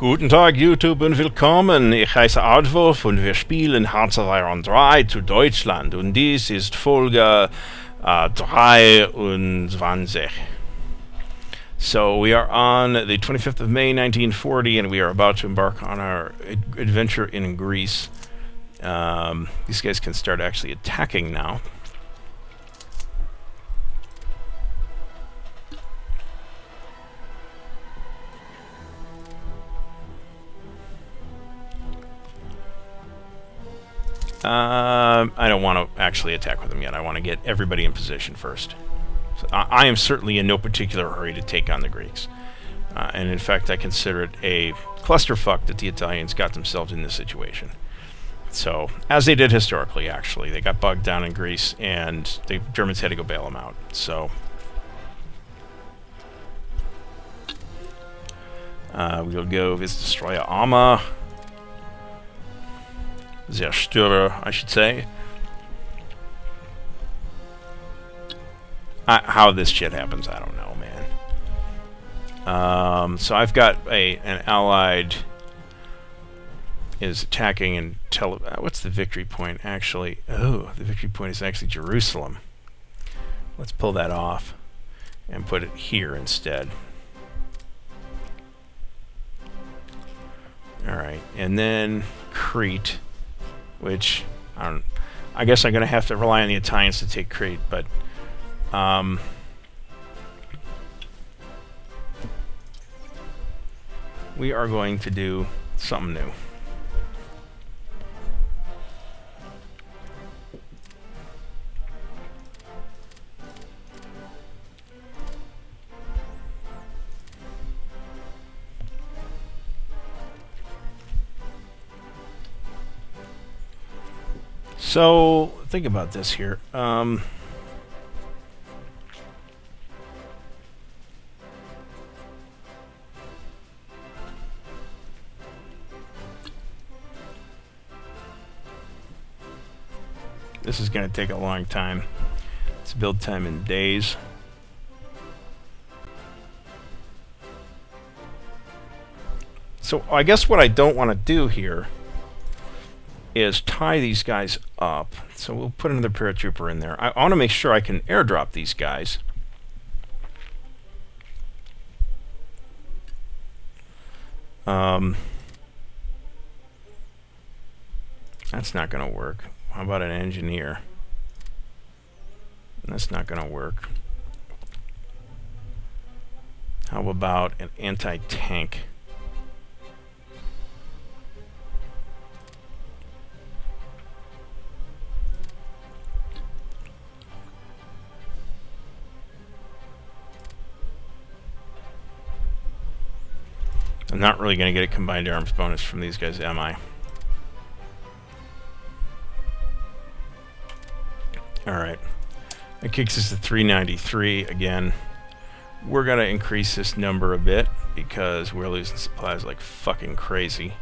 Guten Tag YouTube und willkommen. Ich heiße Ardwulf und wir spielen Hearts of Iron 3 zu Deutschland und dies ist Folge 23. So we are on the 25th of May 1940 and we are about to embark on our adventure in Greece. These guys can start actually attacking now. I don't want to actually attack with them yet. I want to get everybody in position first. So I am certainly in no particular hurry to take on the Greeks. And in fact, I consider it a clusterfuck that the Italians got themselves in this situation. So, as they did historically, actually. They got bogged down in Greece, and the Germans had to go bail them out. So, we'll go visit Destroyer Armor. Zerstörer, I should say. How this shit happens, I don't know, man. So I've got an allied is attacking and what's the victory point actually? Oh, the victory point is actually Jerusalem. Let's pull that off and put it here instead. Alright, and then Crete, which I guess I'm going to have to rely on the Italians to take Crete, but we are going to do something new. So, think about this here. This is going to take a long time. It's build time in days. So, I guess what I don't want to do here is tie these guys up. So we'll put another paratrooper in there. I want to make sure I can airdrop these guys. That's not going to work. How about an engineer? That's not going to work. How about an anti-tank? I'm not really going to get a combined arms bonus from these guys, am I? Alright. That kicks us to 393 again. We're going to increase this number a bit because we're losing supplies like fucking crazy.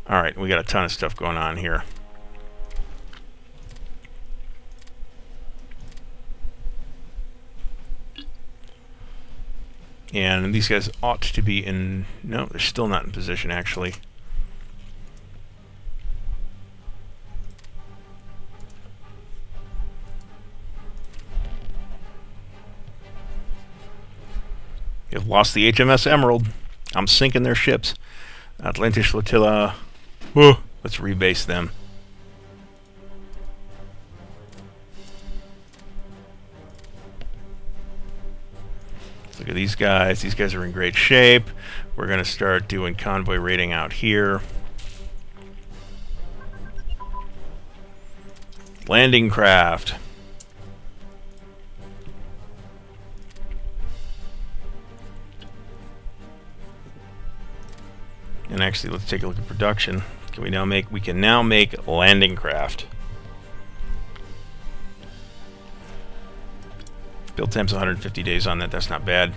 Alright, we got a ton of stuff going on here. And these guys ought to be in... No, they're still not in position, actually. You've lost the HMS Emerald. I'm sinking their ships. Atlantis Flotilla. Whoa, let's rebase them. Look at these guys. These guys are in great shape. We're going to start doing convoy raiding out here. Landing craft. And actually, let's take a look at production. Can we now make? We can now make landing craft. Build time's 150 days on that. That's not bad.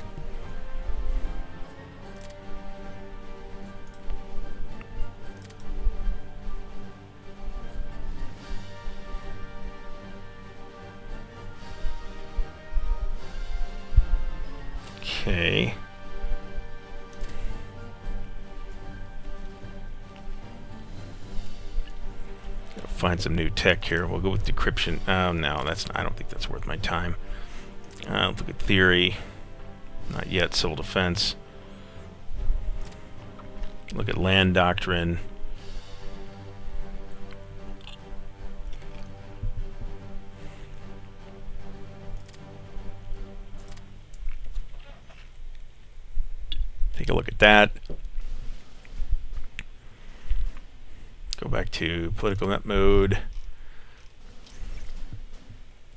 Okay. Find some new tech here. We'll go with decryption. No, that's not, I don't think that's worth my time. Look at theory. Not yet. Civil defense. Look at land doctrine. Take a look at that. Go back to political net mode.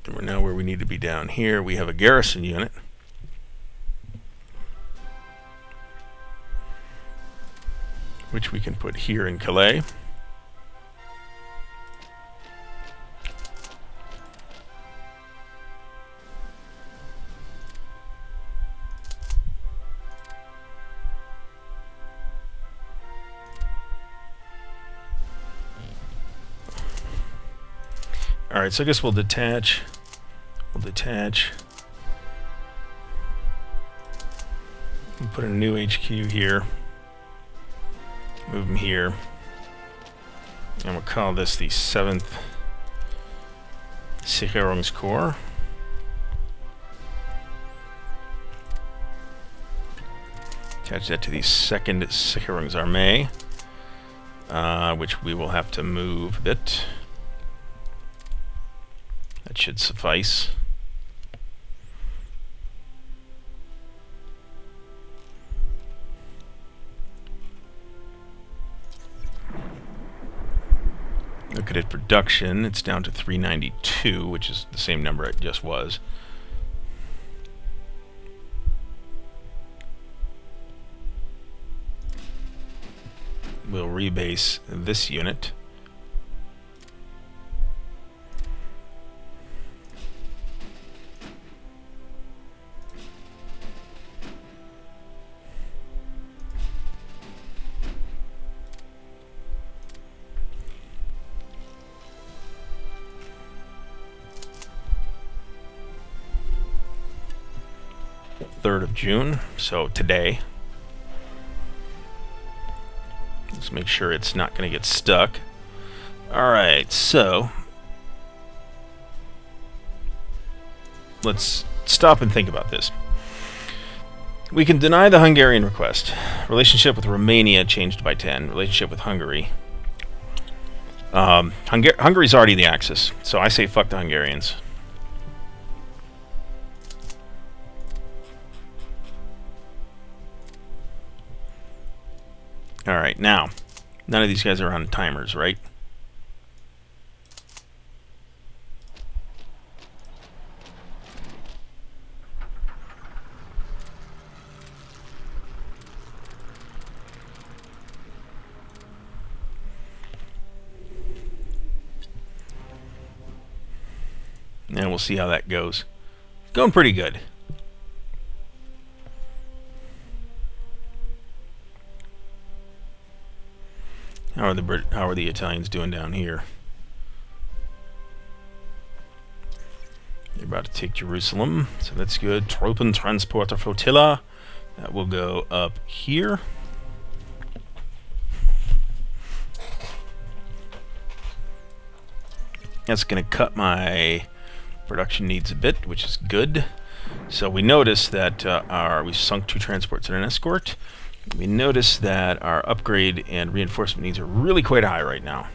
And we're now where we need to be down here. We have a garrison unit. Which we can put here in Calais. Alright, so I guess we'll detach. We'll detach. We'll put a new HQ here. Move them here. And we'll call this the 7th Sicherungskorps. Attach that to the 2nd Sicherungsarmee, which we will have to move a bit. That should suffice. Look at it, production. It's down to 392, which is the same number it just was. We'll rebase this unit. June, so today. Let's make sure it's not going to get stuck. Alright, so let's stop and think about this. We can deny the Hungarian request. Relationship with Romania changed by 10. Relationship with Hungary. Hungary's already the Axis, so I say fuck the Hungarians. Alright, now, none of these guys are on timers, right? And we'll see how that goes. Going pretty good. How are the Italians doing down here? They're about to take Jerusalem, so that's good. Truppentransporter Flotilla. That will go up here. That's going to cut my production needs a bit, which is good. So we notice that we sunk 2 transports and an escort. We notice that our upgrade and reinforcement needs are really quite high right now.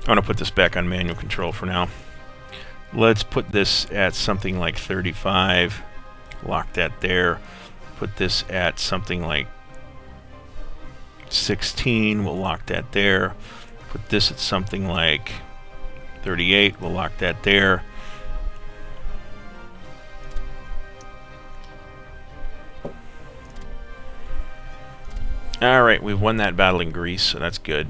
I want to put this back on manual control for now. Let's put this at something like 35. Lock that there. Put this at something like 16. We'll lock that there. Put this at something like 38. We'll lock that there. Alright, we've won that battle in Greece, so that's good.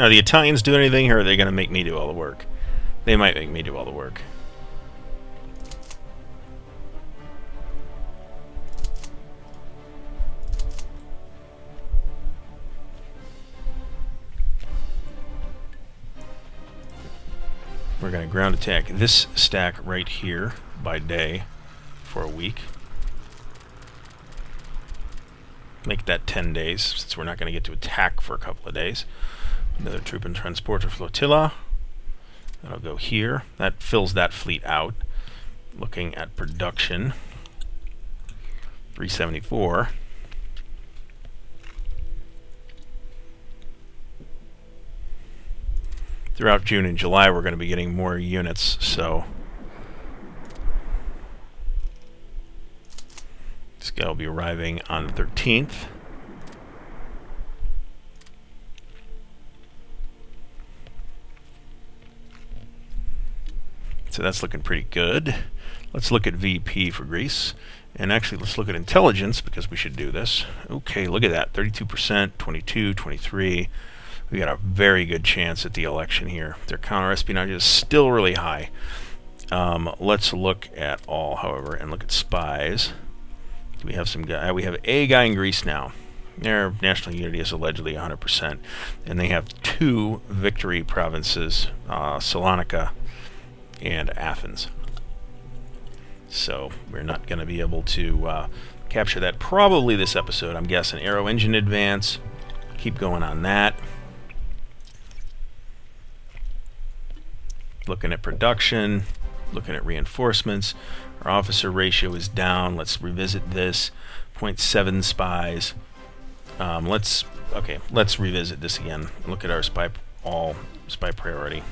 Are the Italians doing anything, or are they going to make me do all the work? They might make me do all the work. We're going to ground attack this stack right here by day for a week. Make that 10 days, since we're not going to get to attack for a couple of days. Another troop and transporter flotilla. That'll go here. That fills that fleet out. Looking at production, 374. Throughout June and July, we're going to be getting more units, so this guy will be arriving on the 13th. So that's looking pretty good. Let's look at VP for Greece. And actually, let's look at intelligence, because we should do this. Okay, look at that. 32%, 22, 23. We got a very good chance at the election here. Their counter-espionage is still really high. Let's look at all, however, and look at spies. Do we have some guy? We have a guy in Greece now. Their national unity is allegedly 100%. And they have 2 victory provinces, Salonika and Athens. So we're not going to be able to capture that probably this episode. I'm guessing aero engine advance. Keep going on that. Looking at production, looking at reinforcements. Our officer ratio is down. Let's revisit this. 0.7 spies. Let's revisit this again. Look at our spy priority.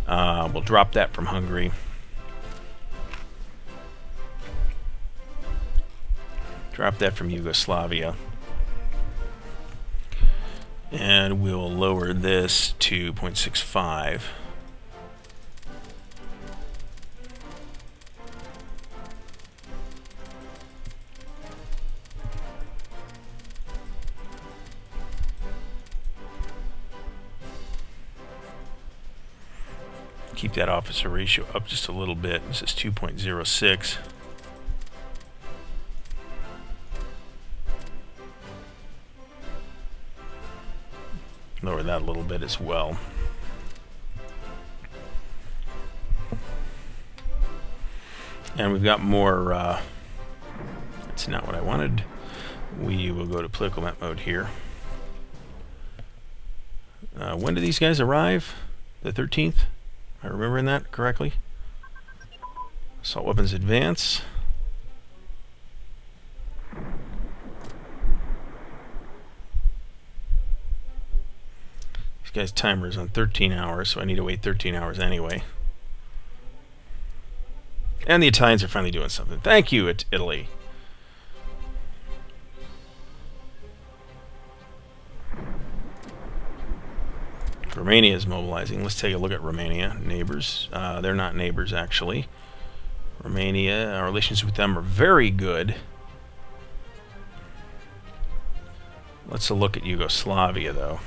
We'll drop that from Hungary. Drop that from Yugoslavia. And we'll lower this to 0.65. Keep that officer ratio up just a little bit. This is 2.06. Lower that a little bit as well. And we've got more. That's not what I wanted. We will go to political map mode here. When do these guys arrive? The 13th? Am I remembering that correctly? Assault weapons advance. This guy's timer is on 13 hours, so I need to wait 13 hours anyway. And the Italians are finally doing something. Thank you, Italy. Romania is mobilizing. Let's take a look at Romania. Neighbors. They're not neighbors, actually. Romania, our relations with them are very good. Let's look at Yugoslavia, though.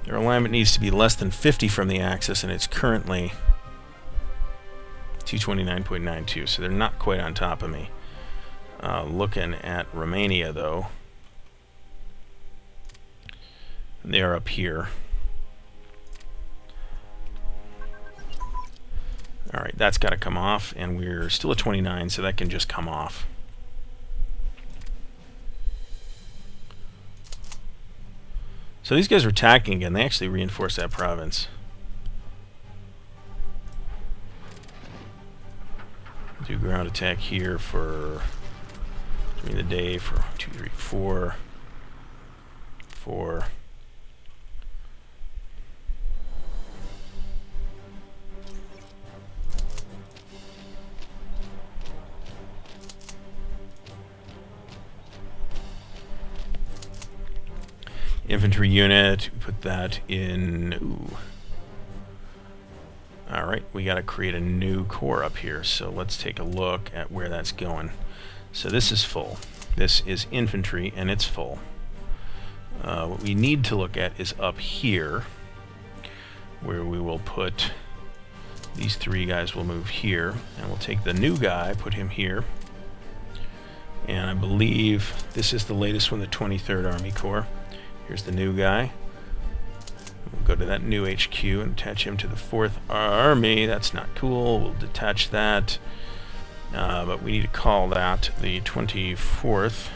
Their alignment needs to be less than 50 from the axis, and it's currently 229.92, so they're not quite on top of me. Looking at Romania, though, they are up here. Alright, that's got to come off, and we're still at 29, so that can just come off. So these guys are attacking again. They actually reinforced that province. Do ground attack here for during the day for 2, 3, 4, 4. Infantry unit, put that in. Ooh. Alright, we got to create a new corps up here, so let's take a look at where that's going. So this is full. This is infantry, and it's full. What we need to look at is up here, where we will put these 3 guys. Will move here, and we'll take the new guy, put him here. And I believe this is the latest one, the 23rd Army Corps. Here's the new guy. We'll go to that new HQ and attach him to the 4th Army. That's not cool. We'll detach that. But we need to call that the 24th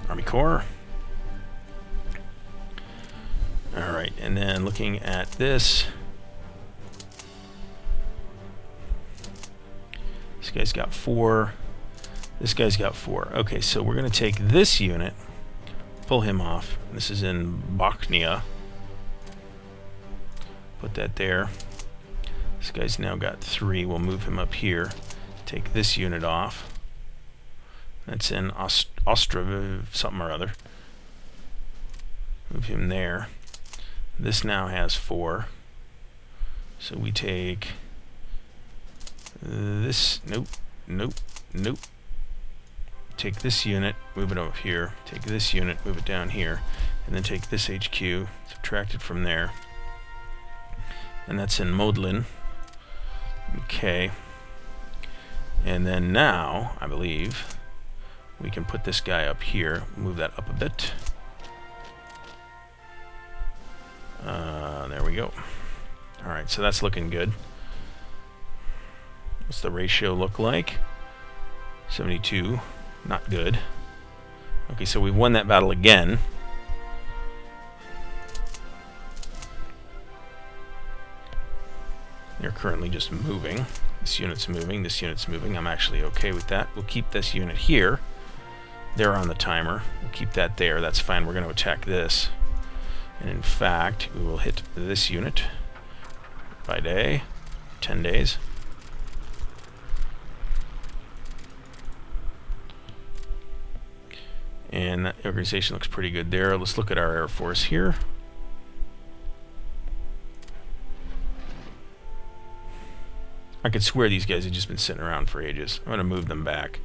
Army Corps. Alright, and then looking at this. This guy's got 4. This guy's got 4. Okay, so we're going to take this unit, pull him off. This is in Bochnia. Put that there. This guy's now got 3. We'll move him up here. Take this unit off. That's in Ostra something or other. Move him there. This now has 4. So we take this. Nope. Nope. Nope. Take this unit, move it up here. Take this unit, move it down here. And then take this HQ, subtract it from there. And that's in Modlin. Okay. And then now, I believe, we can put this guy up here. Move that up a bit. There we go. Alright, so that's looking good. What's the ratio look like? 72. Not good. Okay, so we've won that battle again. They're currently just moving. This unit's moving, this unit's moving. I'm actually okay with that. We'll keep this unit here. They're on the timer. We'll keep that there. That's fine. We're going to attack this. And in fact, we will hit this unit by day. 10 days. And that organization looks pretty good there. Let's look at our Air Force here. I could swear these guys have just been sitting around for ages. I'm going to move them back.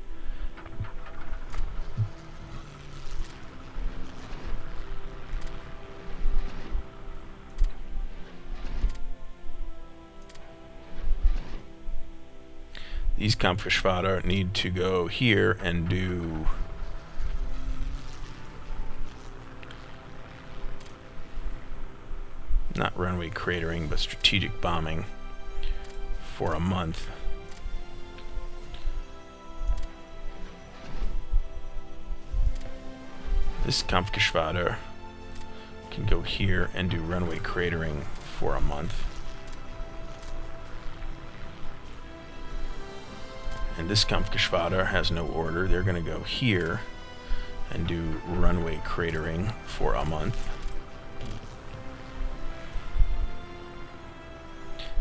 These Kampfgeschwader need to go here and do not runway cratering, but strategic bombing for a month. This Kampfgeschwader can go here and do runway cratering for a month. And this Kampfgeschwader has no order. They're going to go here and do runway cratering for a month.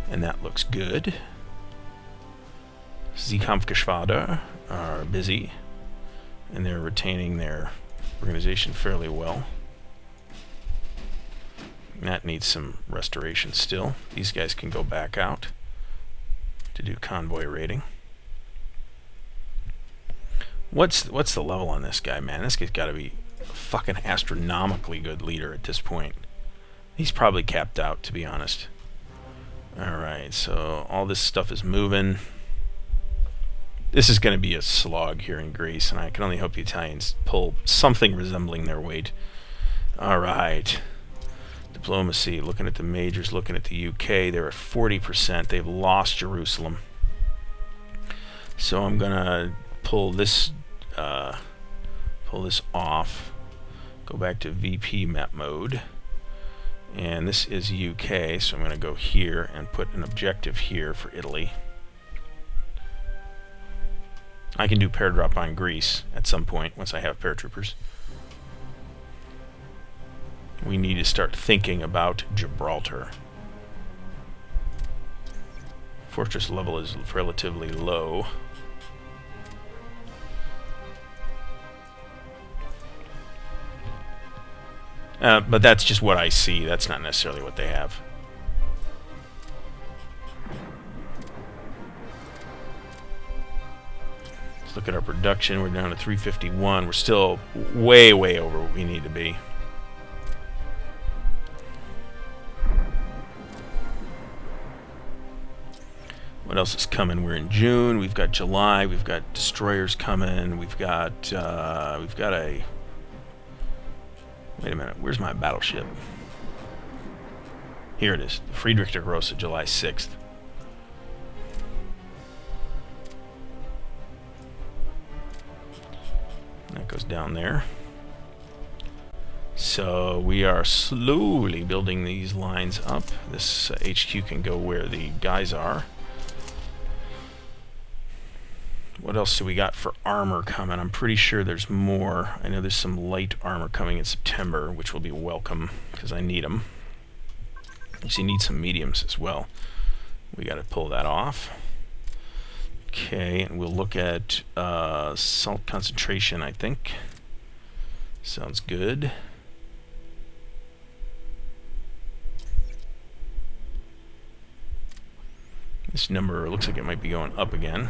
And that looks good. The Kampfgeschwader are busy, and they're retaining their organization fairly well. That needs some restoration still. These guys can go back out to do convoy raiding. What's the level on this guy, man? This guy's got to be a fucking astronomically good leader at this point. He's probably capped out, to be honest. Alright, so all this stuff is moving. This is going to be a slog here in Greece, and I can only hope the Italians pull something resembling their weight. Alright. Diplomacy, looking at the majors, looking at the UK, they're at 40%. They've lost Jerusalem. So I'm going to pull this off, go back to VP map mode, and this is UK, so I'm going to go here and put an objective here for Italy. I can do paradrop on Greece at some point once I have paratroopers. We need to start thinking about Gibraltar. Fortress level is relatively low. But that's just what I see. That's not necessarily what they have. Let's look at our production. We're down to 351. We're still way, way over what we need to be. What else is coming? We're in June. We've got July. We've got destroyers coming. We've got a Wait a minute, where's my battleship? Here it is, Friedrich der Grosse, July 6th. That goes down there. So we are slowly building these lines up. This HQ can go where the guys are. What else do we got for armor coming? I'm pretty sure there's more. I know there's some light armor coming in September, which will be welcome because I need them. Actually need some mediums as well. We got to pull that off. Okay, and we'll look at salt concentration, I think. Sounds good. This number looks like it might be going up again.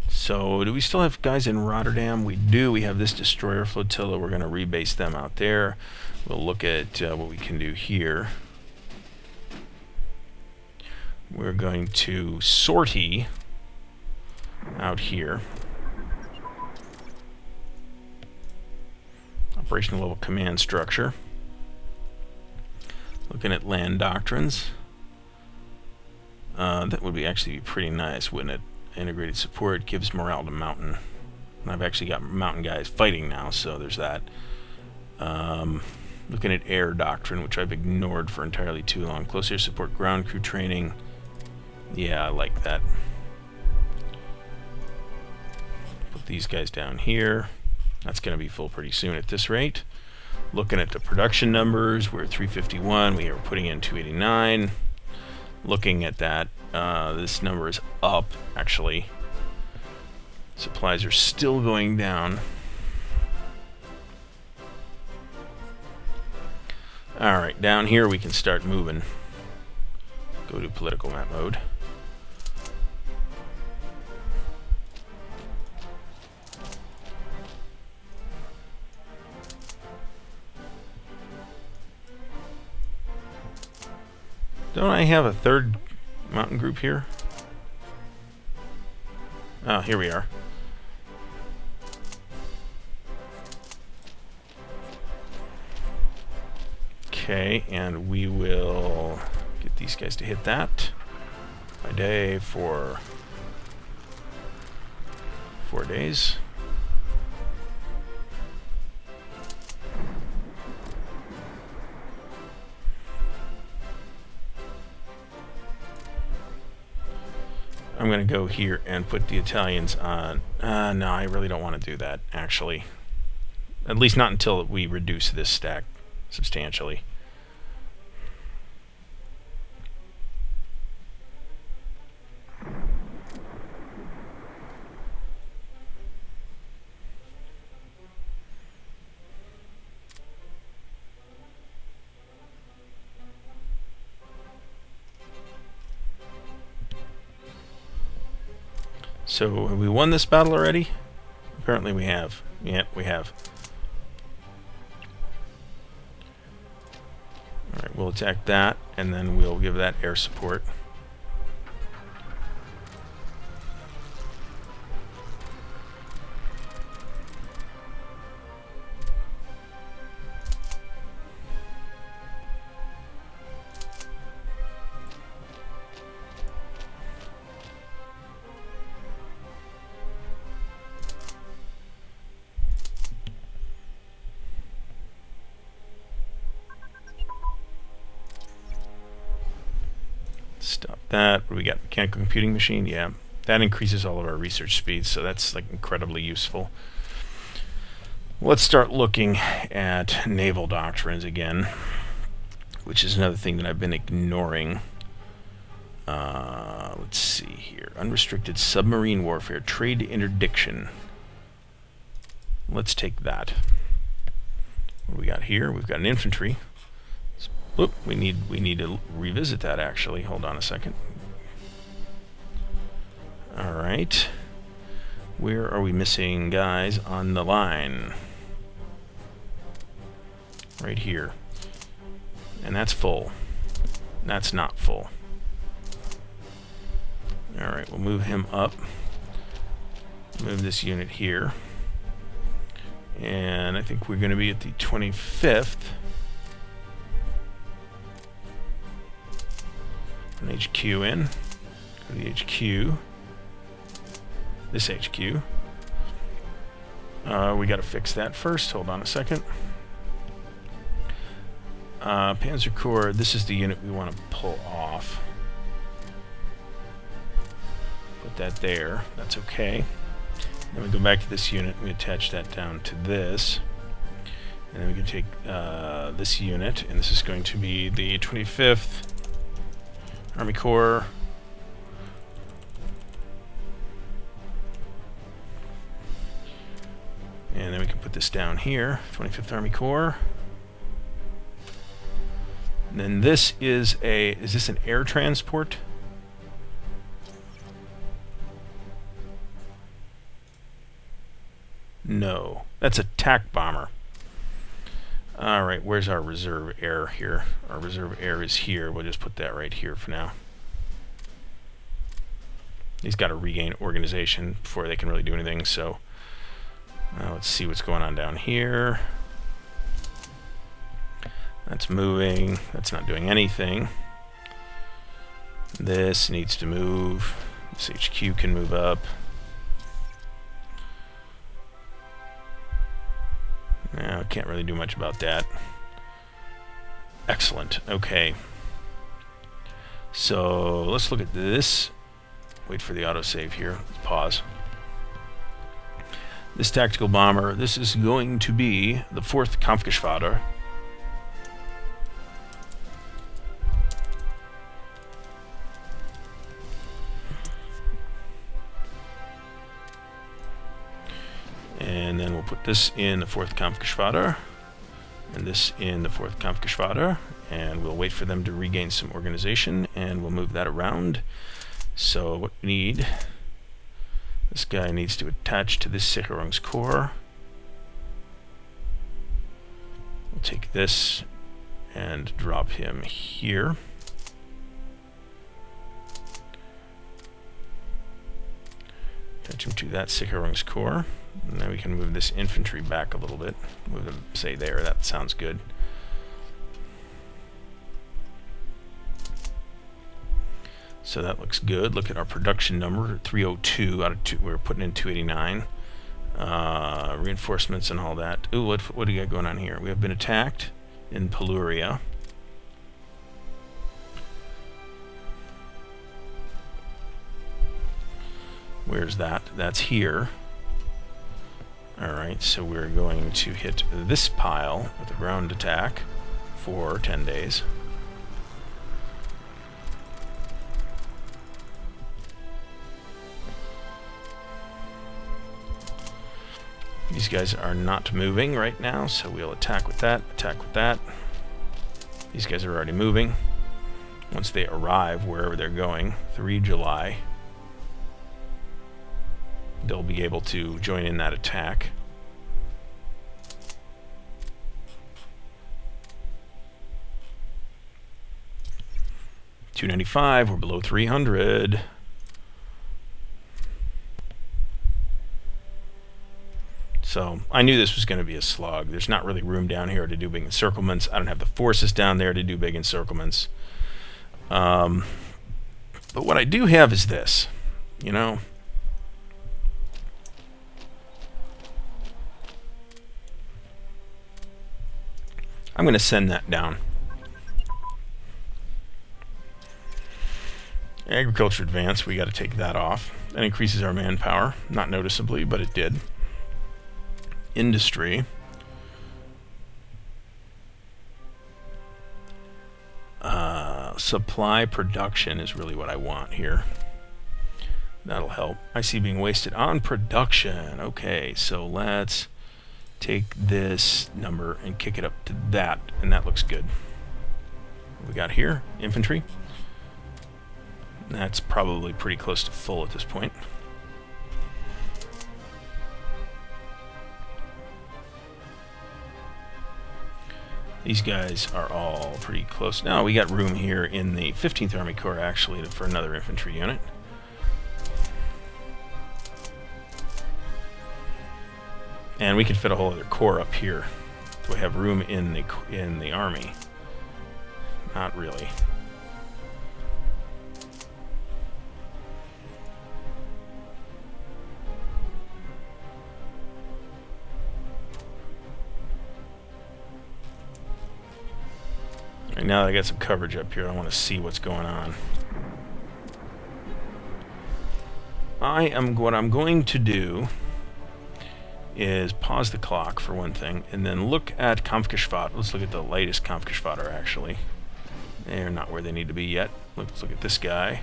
So, do we still have guys in Rotterdam? We do. We have this destroyer flotilla. We're going to rebase them out there. We'll look at what we can do here. We're going to sortie out here. Operational level command structure. Looking at land doctrines. That would be actually be pretty nice, wouldn't it? Integrated support gives morale to mountain. And I've actually got mountain guys fighting now, so there's that. Looking at air doctrine, which I've ignored for entirely too long. Close air support, ground crew training. Yeah, I like that. Put these guys down here. That's going to be full pretty soon at this rate. Looking at the production numbers, we're at 351. We are putting in 289. Looking at that, this number is up, actually. Supplies are still going down. Alright, down here we can start moving. Go to political map mode. Don't I have a third mountain group here? Oh, here we are. Okay, and we will get these guys to hit that by day for 4 days. I'm going to go here and put the Italians on. No, I really don't want to do that, actually. At least not until we reduce this stack substantially. So, have we won this battle already? Apparently we have. Yep, we have. Alright, we'll attack that, and then we'll give that air support. Stop that. What do we got? Mechanical computing machine? Yeah. That increases all of our research speeds, so that's like incredibly useful. Let's start looking at naval doctrines again, which is another thing that I've been ignoring. Let's see here. Unrestricted submarine warfare, trade interdiction. Let's take that. What do we got here? We've got an infantry. Oop, we need to revisit that, actually. Hold on a second. Alright. Where are we missing guys on the line? Right here. And that's full. That's not full. Alright, Alright, we'll move him up. Move this unit here. And I think we're going to be at the 25th. An HQ in. Go to the HQ. This HQ. We got to fix that first. Hold on a second. Panzer Corps, this is the unit we want to pull off. Put that there. That's okay. Then we go back to this unit. We attach that down to this. And then we can take this unit, and this is going to be the 25th Army Corps. And then we can put this down here, 25th Army Corps. And then this is this an air transport? No, that's a TAC bomber. Alright, where's our reserve air here? Our reserve air is here. We'll just put that right here for now. He's got to regain organization before they can really do anything, so let's see what's going on down here. That's moving. That's not doing anything. This needs to move. This HQ can move up. No, can't really do much about that. Excellent. Okay. So let's look at this. Wait for the autosave here. Let's pause. This tactical bomber, this is going to be the 4th Kampfgeschwader. And then we'll put this in the 4th Kampfgeschwader, and this in the 4th Kampfgeschwader, and we'll wait for them to regain some organization, and we'll move that around. So what we need, this guy needs to attach to this Sicherungskorps. We'll take this and drop him here. Attach him to that Sicherungskorps. And then we can move this infantry back a little bit. Move them, say, there. That sounds good. So that looks good. Look at our production number, 302 out of 2. We're putting in 289. Reinforcements and all that. Ooh, what do you got going on here? We have been attacked in Peluria. Where's that? That's here. Alright, so we're going to hit this pile with a ground attack for 10 days. These guys are not moving right now, so we'll attack with that, attack with that. These guys are already moving. Once they arrive wherever they're going, 3 July, they'll be able to join in that attack. $295, we're below 300. So I knew this was going to be a slug. There's not really room down here to do big encirclements. I don't have the forces down there to do big encirclements. But what I do have is this, you know. I'm going to send that down. Agriculture advance, we got to take that off. That increases our manpower, not noticeably, but it did. Industry. Supply production is really what I want here. That'll help. I see being wasted on production. Okay, so let's take this number and kick it up to that, and that looks good. What we got here? Infantry. That's probably pretty close to full at this point. These guys are all pretty close. Now we got room here in the 15th Army Corps actually for another infantry unit. And we can fit a whole other corps up here. Do we have room in the army? Not really. Right now that I got some coverage up here, I want to see what's going on. What I'm going to do is pause the clock for one thing, and then look at Kampfgeschwader. Let's look at the latest Kampfgeschwader, actually. They're not where they need to be yet. Let's look at this guy.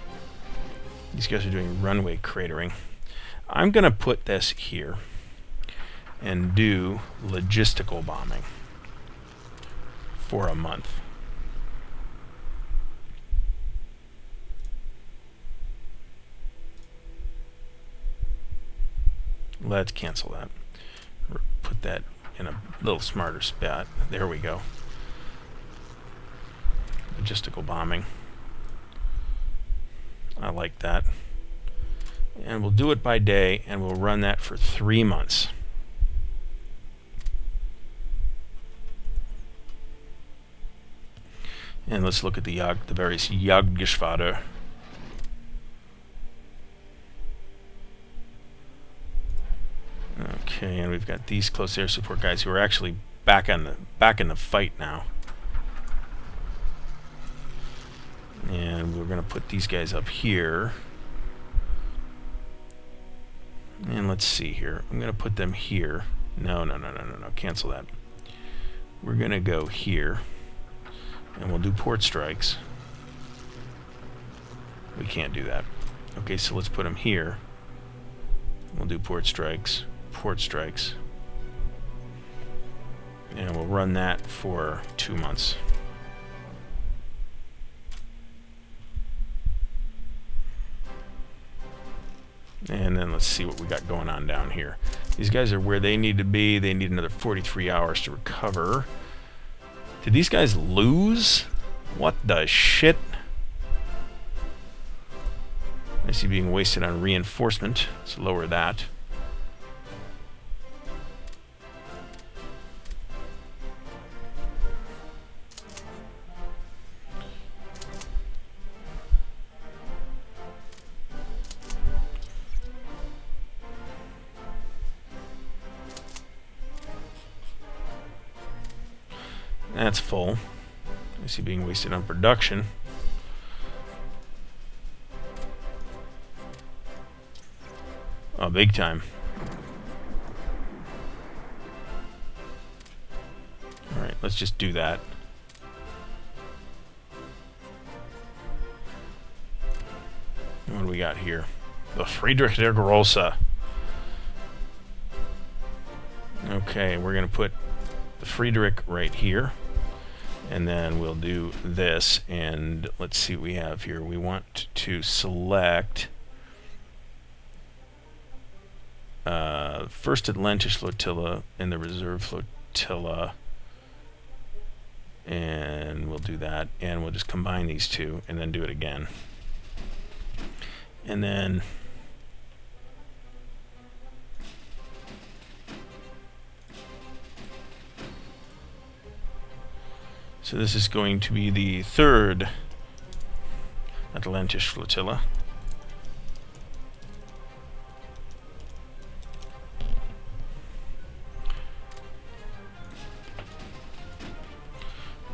These guys are doing runway cratering. I'm going to put this here and do logistical bombing for a month. Let's cancel that. Put that in a little smarter spot. There we go. Logistical bombing. I like that. And we'll do it by day, and we'll run that for 3 months. And let's look at the various Jagdgeschwader. Okay, and we've got these close air support guys who are actually back in the fight now. And we're going to put these guys up here. And let's see here. I'm going to put them here. No. Cancel that. We're going to go here. And we'll do port strikes. We can't do that. Okay, so let's put them here. We'll do port strikes. And we'll run that for 2 months. And then let's see what we got going on down here. These guys are where they need to be. They need another 43 hours to recover. Did these guys lose? What the shit? I see being wasted on reinforcement. Let's lower that. That's full. I see being wasted on production. Oh, big time. Alright, let's just do that. What do we got here? The Friedrich der Grosse. Okay, we're going to put the Friedrich right here. And then we'll do this, and let's see what we have here. We want to select First Atlantic Flotilla and the Reserve Flotilla, and we'll do that, and we'll just combine these two and then do it again. And then so this is going to be the third Atlantic Flotilla.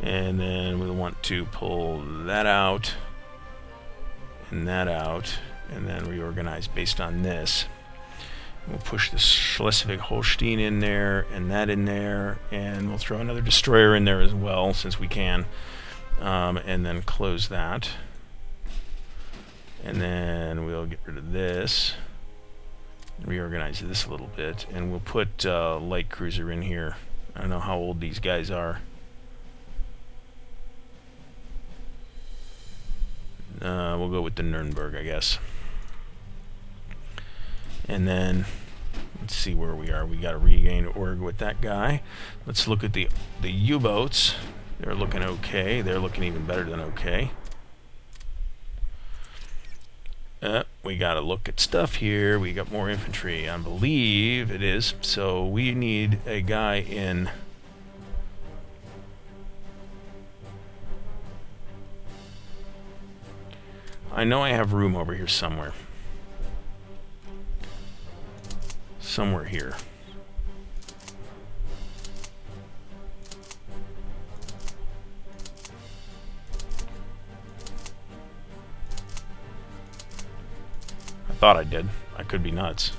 And then we want to pull that out, and then reorganize based on this. We'll push the Schleswig-Holstein in there, and that in there, and we'll throw another destroyer in there as well, since we can. And then close that. And then we'll get rid of this, reorganize this a little bit, and we'll put light cruiser in here. I don't know how old these guys are. We'll go with the Nuremberg, I guess. And then let's see where we are. We got to regain org with that guy. Let's look at the U-boats. They're looking okay. They're looking even better than okay. we gotta look at stuff here. We got more infantry, I believe it is. So we need a guy in. I know I have room over here somewhere. Somewhere here. I thought I did. I could be nuts.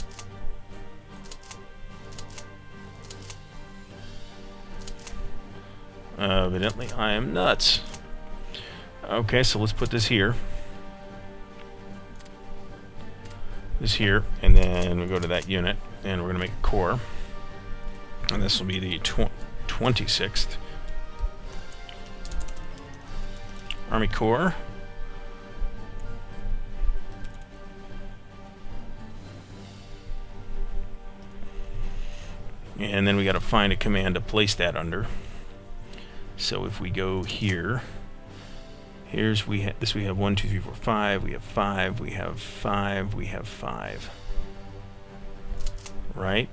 Evidently, I am nuts. Okay, so let's put this here. This here, and then we go to that unit, and we're going to make a core. And this will be the 26th Army Corps. And then we got to find a command to place that under. So if we go here, here's we have 1, 2, 3, 4, 5. We have 5. We have 5. We have 5. Right?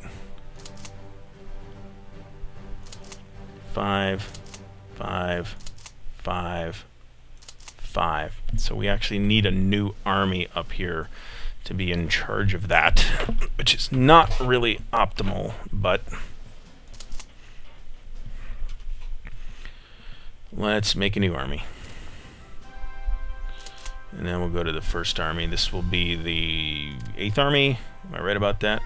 5, 5, 5, 5. So we actually need a new army up here to be in charge of that, which is not really optimal, but let's make a new army. And then we'll go to the first army. This will be the 8th Army. Am I right about that?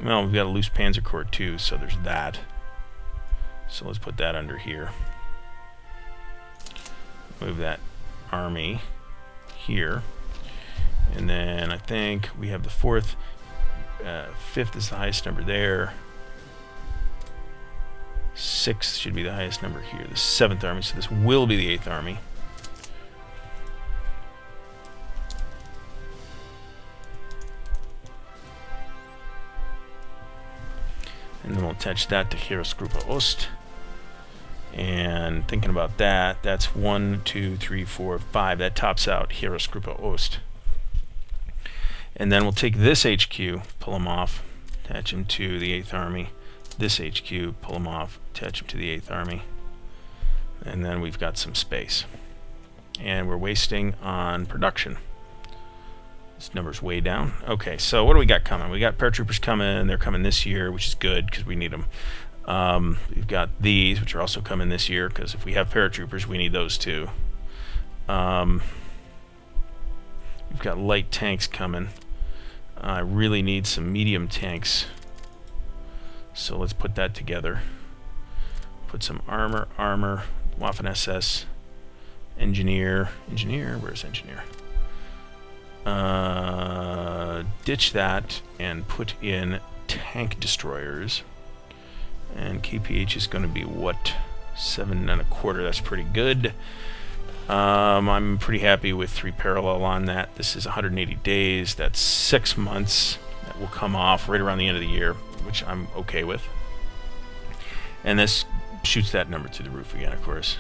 Well, we've got a loose Panzer Corps too, so there's that. So let's put that under here. Move that army here. And then I think we have the 4th. 5th is the highest number there. 6th should be the highest number here. The 7th Army, so this will be the 8th Army. And then we'll attach that to Heeresgruppe Ost. And thinking about that, that's 1, 2, 3, 4, 5. That tops out Heeresgruppe Ost. And then we'll take this HQ, pull him off, attach him to the 8th Army. This HQ, pull him off, attach him to the 8th Army. And then we've got some space. And we're wasting on production. This number's way down. Okay, so what do we got coming? We got paratroopers coming. They're coming this year, which is good because we need them. We've got these, which are also coming this year, because if we have paratroopers, we need those too. We've got light tanks coming. I really need some medium tanks. So let's put that together. Put some armor, Waffen-SS, engineer, where's engineer? Ditch that and put in tank destroyers. And KPH is going to be what? 7.25. That's pretty good. I'm pretty happy with 3 parallel on that. This is 180 days. That's 6 months. That will come off right around the end of the year, which I'm okay with. And this shoots that number to the roof again, of course.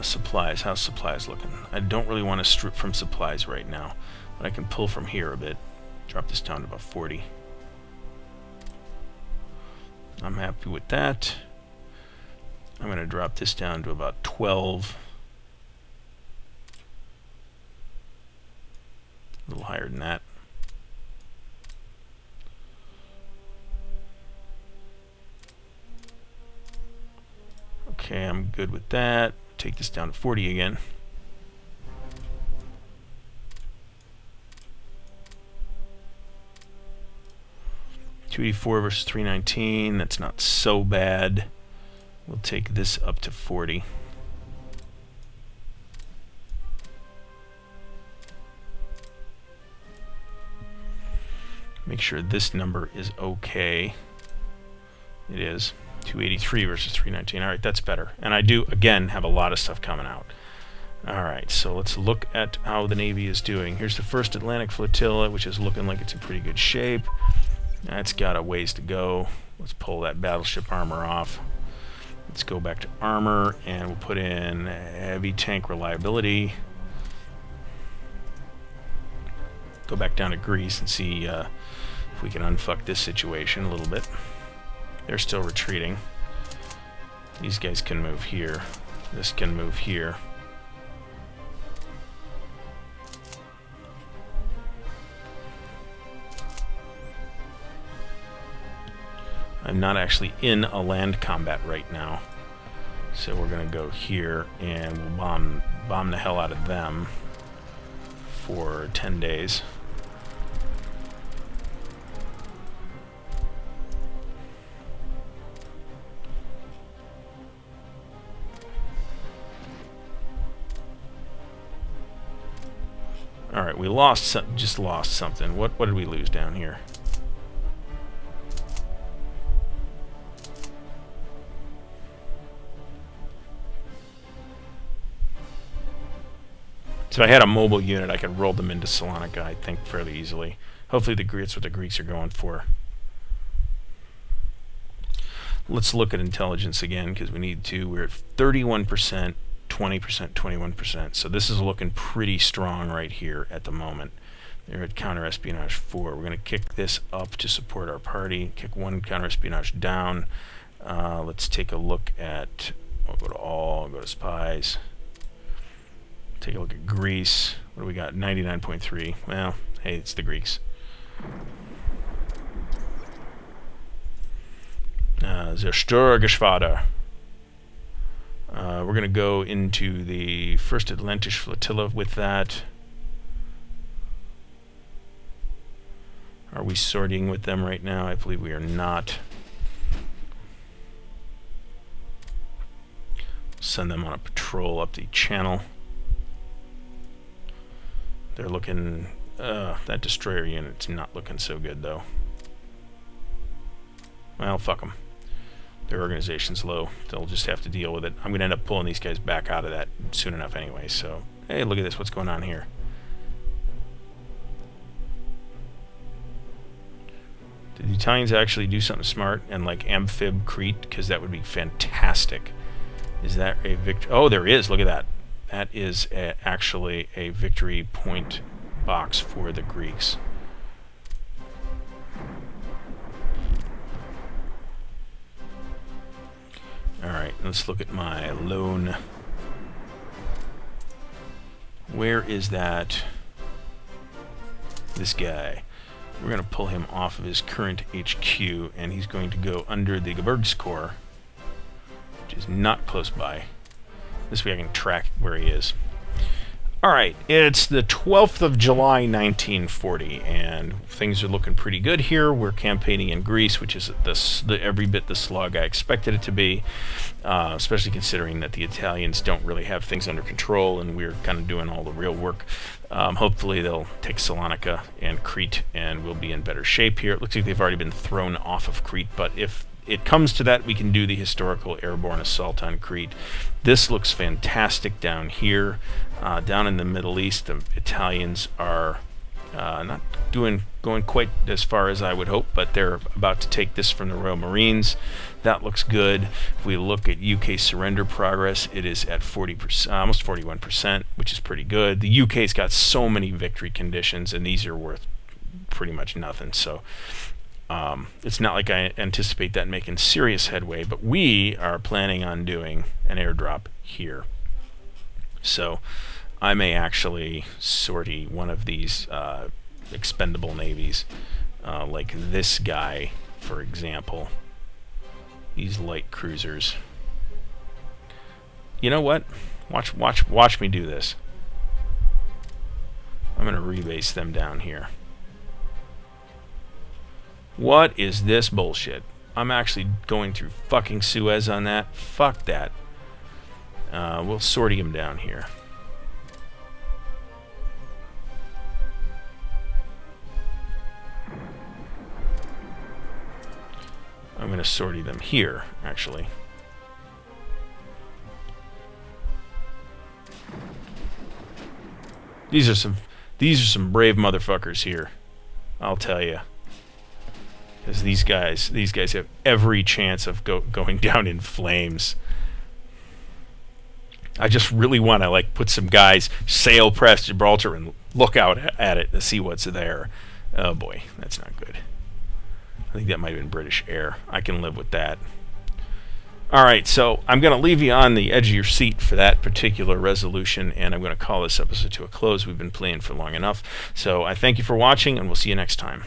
Supplies. How's supplies looking? I don't really want to strip from supplies right now, but I can pull from here a bit. Drop this down to about 40. I'm happy with that. I'm going to drop this down to about 12. A little higher than that. Okay, I'm good with that. Take this down to 40 again. .284 versus 319. That's not so bad. We'll take this up to 40. Make sure this number is okay. It is. 283 versus 319. Alright, that's better. And I do, again, have a lot of stuff coming out. Alright, so let's look at how the Navy is doing. Here's the 1st Atlantic Flotilla, which is looking like it's in pretty good shape. That's got a ways to go. Let's pull that battleship armor off. Let's go back to armor, and we'll put in heavy tank reliability. Go back down to Greece and see if we can unfuck this situation a little bit. They're still retreating. These guys can move here. This can move here. I'm not actually in a land combat right now. So we're going to go here and we'll bomb the hell out of them for 10 days. Alright, we just lost something. What did we lose down here? So if I had a mobile unit, I could roll them into Salonika, I think, fairly easily. Hopefully that's what the Greeks are going for. Let's look at intelligence again, because we need to. We're at 31%, 20%, 21%. So this is looking pretty strong right here at the moment. They're at counter-espionage 4. We're going to kick this up to support our party. Kick one counter-espionage down. Let's take a look at... We'll go to all, go to spies. Take a look at Greece. What do we got? 99.3. Well, hey, it's the Greeks. Zerstörergeschwader. We're going to go into the First Atlantic Flotilla with that. Are we sorting with them right now? I believe we are not. Send them on a patrol up the channel. They're looking... that destroyer unit's not looking so good, though. Well, fuck them. Their organization's low. They'll just have to deal with it. I'm going to end up pulling these guys back out of that soon enough anyway, so... Hey, look at this. What's going on here? Did the Italians actually do something smart and, like, amphib Crete? Because that would be fantastic. Is that a victory? Oh, there is. Look at that. That is actually a victory point box for the Greeks. Alright, let's look at my loan. Where is that? This guy. We're going to pull him off of his current HQ, and he's going to go under the Gebirgskorps, which is not close by. This way I can track where he is. Alright, it's the 12th of July, 1940, and things are looking pretty good here. We're campaigning in Greece, which is every bit the slog I expected it to be, especially considering that the Italians don't really have things under control, and we're kind of doing all the real work. Hopefully they'll take Salonika and Crete, and we'll be in better shape here. It looks like they've already been thrown off of Crete, but if it comes to that, we can do the historical airborne assault on Crete. This looks fantastic down here. Down in the Middle East, the Italians are not going quite as far as I would hope, but they're about to take this from the Royal Marines. That looks good. If we look at UK surrender progress, it is at 40%, almost 41%, which is pretty good. The UK's got so many victory conditions, and these are worth pretty much nothing. So it's not like I anticipate that making serious headway, but we are planning on doing an airdrop here. So I may actually sortie one of these expendable navies, like this guy, for example. These light cruisers. You know what? Watch me do this. I'm going to rebase them down here. What is this bullshit? I'm actually going through fucking Suez on that. Fuck that. We'll sortie him down here. I'm going to sortie them here, actually. These are some brave motherfuckers here, I'll tell you. Because these guys have every chance of going down in flames. I just really want to like put some guys sail past Gibraltar and look out at it to see what's there. Oh boy, that's not good. I think that might have been British Air. I can live with that. Alright, so I'm going to leave you on the edge of your seat for that particular resolution, and I'm going to call this episode to a close. We've been playing for long enough. So I thank you for watching, and we'll see you next time.